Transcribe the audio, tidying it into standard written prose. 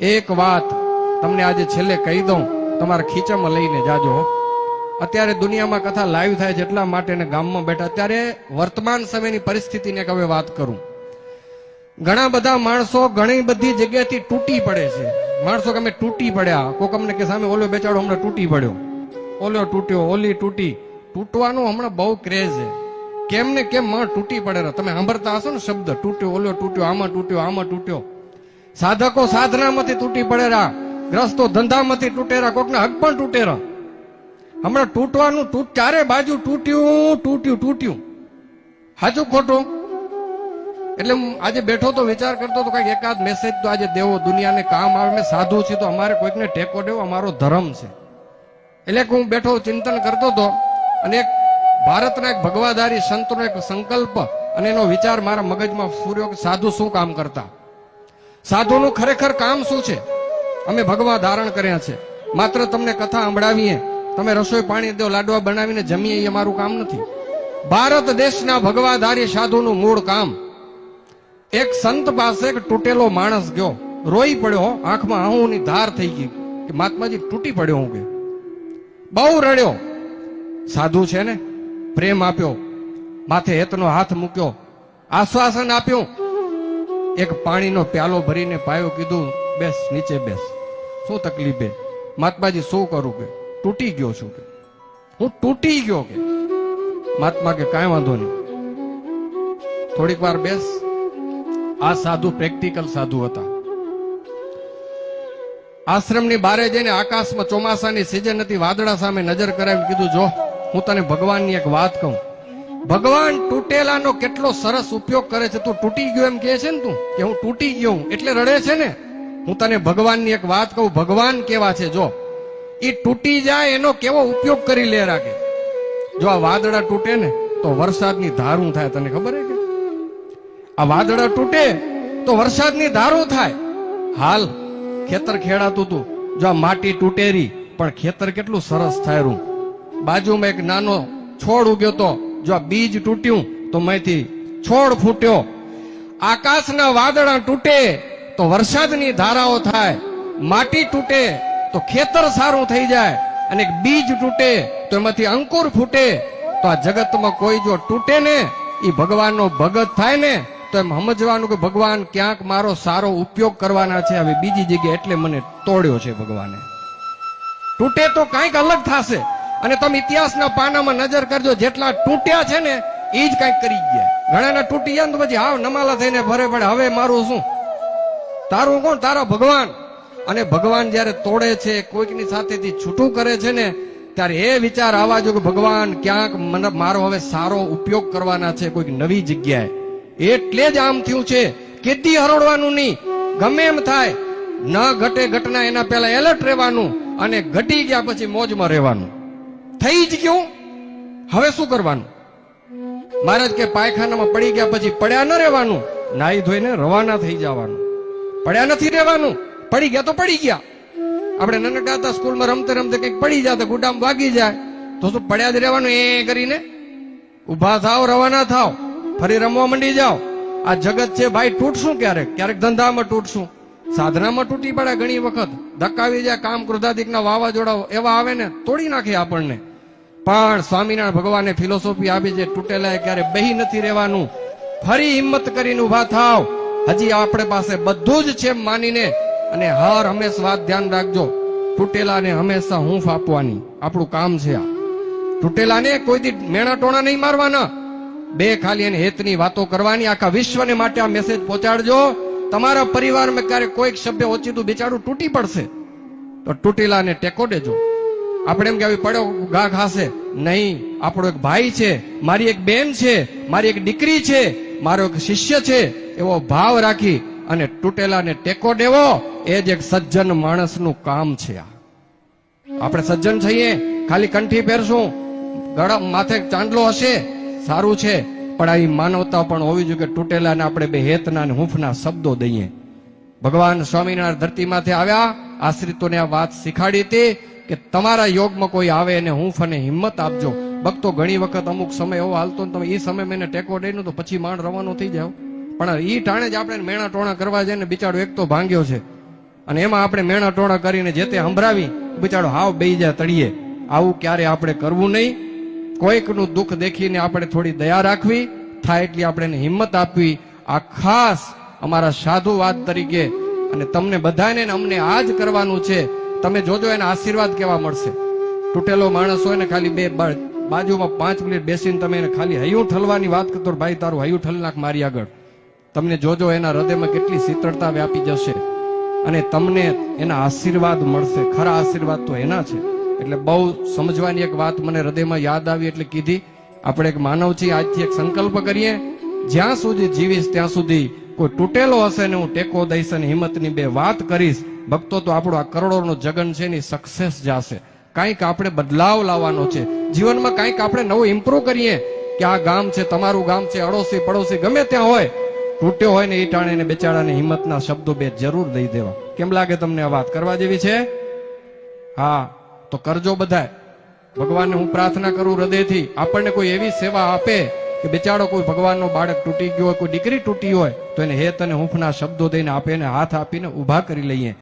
એક વાત તમને આજે છેલ્લે કહી દઉં, તમારા ખીચામાં લઈને જાજો. અત્યારે દુનિયામાં કથા લાઈવ થાય છે એટલા માટે ને ગામમાં બેઠા અત્યારે વર્તમાન સમયની પરિસ્થિતિને હવે વાત કરું. ઘણા બધા માણસો ઘણી બધી જગ્યાએથી તૂટી પડે છે. માણસો કે અમે તૂટી પડ્યા, કોક અમને કે સામે ઓલો બેચાડો હમણાં તૂટી પડ્યો, ઓલો તૂટ્યો, ઓલી તૂટી. તૂટવાનો હમણાં બહુ ક્રેઝ છે. કેમ ને કેમ માં તૂટી પડે. તમે સાંભળતા હશો ને શબ્દ તૂટ્યો, ઓલો તૂટ્યો, આમાં તૂટ્યો, આમાં તૂટ્યો. સાધકો સાધનામાંથી તૂટી પડેરા, ગ્રસ્તો ધંધામાંથી તૂટેરા, કોકના હક પણ તૂટેરા. હમણાં તૂટવાનું ચારે બાજુ તૂટ્યું તૂટ્યું તૂટ્યું. સાચું ખોટું? એટલે આજે બેઠો તો વિચાર કરતો તો કઈક એકાદ મેસેજ તો આજે દેવો, દુનિયાને કામ આવે. મેં સાધુ છે તો અમારે કોઈકને ટેકો દેવો અમારો ધર્મ છે. એટલે હું બેઠો ચિંતન કરતો હતો અને એક ભારતના એક ભગવાધારી સંતનો એક સંકલ્પ અને એનો વિચાર મારા મગજમાં ફૂર્યો કે સાધુ શું કામ કરતા, સાધુનું ખરેખર કામ શું છે. અમે ભગવા ધારણ કર્યા છે, માત્ર તમને કથા સંભળાવીએ, તમે રસોઈ પાણી દો, લાડવા બનાવીને જમીએ, એ મારું કામ નથી. ભારત દેશના ભગવાધારી સાધુનું મૂળ કામ. એક સંત પાસે એક તૂટેલો માણસ ગયો, રોઈ પડ્યો, આંખમાં આંસુની ધાર થઈ ગઈ કે મહાત્માજી તૂટી પડ્યો હું કે. બહુ રડ્યો. સાધુ છે ને, પ્રેમ આપ્યો, માથે હેતનો હાથ મૂક્યો, આશ્વાસન આપ્યું, એક પાણીનો પ્યાલો ભરીને પાયો, કીધું બેસ, નીચે બેસ, શું તકલીફ છે? મહાત્માજી શું કરું કે તૂટી ગયો છું કે હું તૂટી ગયો કે. મહાત્મા કે કાંઈ વાંધો નહીં, થોડીક વાર બેસ. આ સાધુ પ્રેક્ટિકલ સાધુ હતા. આશ્રમની બારે જઈને આકાશમાં ચોમાસાની સિઝન હતી, વાદળા સામે નજર કરાવી કીધું જો હું તને ભગવાનની એક વાત કહું. ભગવાન તૂટેલાનો કેટલો સરસ ઉપયોગ કરે છે. તું તૂટી ગયો એમ કહે છે ને, તું કે હું તૂટી ગયો એટલે રડે છે ને. હું તને ભગવાનની એક વાત કહું, ભગવાન કેવા છે જો, એ તૂટી જાય એનો કેવો ઉપયોગ કરી લે રાખે. જો આ વાદળા તૂટે ને તો વરસાદની ધારું થાય. તને ખબર છે કે આ વાદળા તૂટે તો વરસાદની ધારું થાય. હાલ ખેતર ખેડાતું હતું, જો આ માટી તૂટેરી પણ ખેતર કેટલું સરસ થાય. બાજુમાં એક નાનો છોડ ઉગ્યો તો, જો આ બીજ તૂટ્યું તો માંથી છોડ ફૂટ્યો. આકાશના વાદળા તૂટે તો વરસાદની ધારાઓ થાય, માટી તૂટે તો ખેતર સારું થઈ જાય, અને એક બીજ તૂટે તો એમાંથી અંકુર ફૂટે. તો આ જગતમાં કોઈ જો તૂટે ને એ ભગવાનનો ભગત થાય ને તો એમ સમજવાનું કે ભગવાન ક્યાંક મારો સારો ઉપયોગ કરવાના છે. હવે બીજી જગ્યાએ એટલે મને તોડ્યો છે ભગવાને. તૂટે તો કંઈક અલગ થશે. અને તમે ઇતિહાસના પાનામાં નજર કરજો, જેટલા તૂટ્યા છે ને એ જ કંઈક કરી ગયા. ઘણાના તૂટી ગયા ને તો પછી હાવ નમાલા થઈને ભરે પડે, હવે મારું શું? તારું કોણ? તારા ભગવાન. અને ભગવાન જયારે તોડે છે, કોઈકની સાથેથી છૂટું કરે છે ને, ત્યારે એ વિચાર આવવા જો કે ભગવાન ક્યાંક મને મારો હવે સારો ઉપયોગ કરવાના છે કોઈક નવી જગ્યાએ. એટલે જ આમ થયું છે. કેદી હરોડવાનું નહીં, ગમે એમ થાય, ન ઘટે ઘટના એના પહેલા એલર્ટ રહેવાનું, અને ઘટી ગયા પછી મોજમાં રહેવાનું. થઈ જ ગયું, હવે શું કરવાનું? મહારાજ કે પાયખાનામાં પડી ગયા પછી પડ્યા ન રહેવાનું, નાહી ધોઈને રવાના થઈ જવાનું. પડ્યા નથી રહેવાનું, પડી ગયા તો પડી ગયા. આપણે નાનકડા હતા સ્કૂલમાં રમતે રમતે કંઈક પડી જાય, ગુડામ વાગી જાય તો શું પડ્યા જ રહેવાનું? એ કરીને ઉભા થાવ, રવાના થાવ, ફરી રમવા માંડી જાઓ. આ જગત છે ભાઈ, તૂટશું ક્યારેક, ક્યારેક ધંધામાં તૂટશું, સાધનામાં તૂટી પડે. ઘણી વખત ધક્કાવી જાય, કામ ક્રોધાદિકના વાવાઝોડા એવા આવે ને તોડી નાખે આપણને. પણ સ્વામિનારાયણ ભગવાને ફિલોસોફી આપી છે, તૂટેલા ક્યારે બેહી નથી રહેવાનું, ફરી હિંમત કરીને ઉભા થાવ. હજી આપણે પાસે બધું જ છે માનીને, અને હર હંમેશા વાત ધ્યાન રાખજો, તૂટેલાને હંમેશા હૂંફ આપવાની આપણું કામ છે. આ તૂટેલાને કોઈ દી મેણા ટોણા નહીં મારવાના, બે ખાલી એને હેતની વાતો કરવાની. આખા વિશ્વને માટે આ મેસેજ પહોંચાડજો. તમારા પરિવારમાં ક્યારેક કોઈક સભ્ય ઓછીતું બિચારું તૂટી પડશે તો તૂટેલાને ટેકો દેજો. આપણે એમ કે પડ્યો ઘા ખાશે નહીં, આપણો એક ભાઈ છે, મારી એક બેન છે, મારી એક દીકરી છે, મારો એક શિષ્ય છે, એવો ભાવ રાખી અને તૂટેલાને ટેકો દેવો. એ જ એક સજ્જન માણસનું કામ છે. આપણે સજ્જન થઈએ, ખાલી કંઠી પહેરશું, ગળા માથે ચાંદલો હશે, સારું છે, પણ આવી માનવતા પણ હોવી જોઈએ કે તૂટેલાને આપણે બે હેતના અને હૂંફના શબ્દો દઈએ. ભગવાન સ્વામિનારાયણ ધરતીમાંથી આવ્યા, આશ્રિતોને આ વાત શીખાડી હતી કે તમારા યોગમાં કોઈ આવે એને હૂંફ અને હિંમત આપજો. ભક્તો ઘણી વખત અમુક સમય એવો હાલતો ને તમે એ સમય મેને ટેકો દઈને તો પછી માંડ રવાનો થઈ જાવ. પણ ઈ ટાણે જ આપણે મેણા ટોણા કરવા જાય ને બિચારો એક તો ભાંગ્યો છે, અને એમાં આપણે મેણા ટોણા કરીને જે તે સંભળાવી બિચારો હાવ બેહી જાય તળિયે. આવું ક્યારે આપણે કરવું નહીં. કોઈકનું દુઃખ દેખીને આપણે થોડી દયા રાખવી, થાય એટલી આપણે એને હિંમત આપવી. આ ખાસ અમારા સાધુવાદ તરીકે અને તમને બધાને ને અમને આ જ કરવાનું છે. તમે જોજો એના આશીર્વાદ કેવા મળશે. તૂટેલો માણસ હોય ને ખાલી બે બાજુમાં 5 મિનિટ બેસીને તમે એને ખાલી હૈયું ઠલવાની વાત કરતો, ભાઈ તારું હૈયું ઠલ નાખ મારી આગળ, તમને જોજો એના હૃદયમાં કેટલી શીતળતા વ્યાપી જશે અને તમને એના આશીર્વાદ મળશે. ખરા આશીર્વાદ તો એના છે. એટલે બહુ સમજવાની એક વાત મને હૃદયમાં યાદ આવી એટલે કીધી. આપણે એક માનવ છીએ, આજથી એક સંકલ્પ કરીએ, જ્યાં સુધી જીવીશ ત્યાં સુધી કોઈ તૂટેલો હશે ને હું ટેકો દઈશ અને હિંમતની 2 વાત કરીશ. ભક્તો તો આપણું આ કરોડોનું જગન છે ને સક્સેસ જશે. કંઈક આપણે બદલાવ લાવવાનો છે જીવનમાં, કંઈક આપણે નવું ઇમ્પ્રુવ કરીએ કે આ ગામ છે, તમારું ગામ છે, અડોશી પડોશી ગમે ત્યાં હોય, તૂટ્યો હોય ને એ ટાણે બેચારાને હિંમતના શબ્દો 2 જરૂર દઈ દેવા. કેમ લાગે તમને આ વાત કરવા જેવી છે? હા, તો કરજો બધાય. ભગવાનને હું પ્રાર્થના કરું હૃદયથી, આપણને કોઈ એવી સેવા આપે કે બિચારો કોઈ ભગવાનનો બાળક તૂટી ગયો હોય, કોઈ દીકરી તૂટી હોય, તો એને હેત અને હૂંફના શબ્દો દઈને આપે, એને હાથ આપીને ઉભા કરી લઈએ.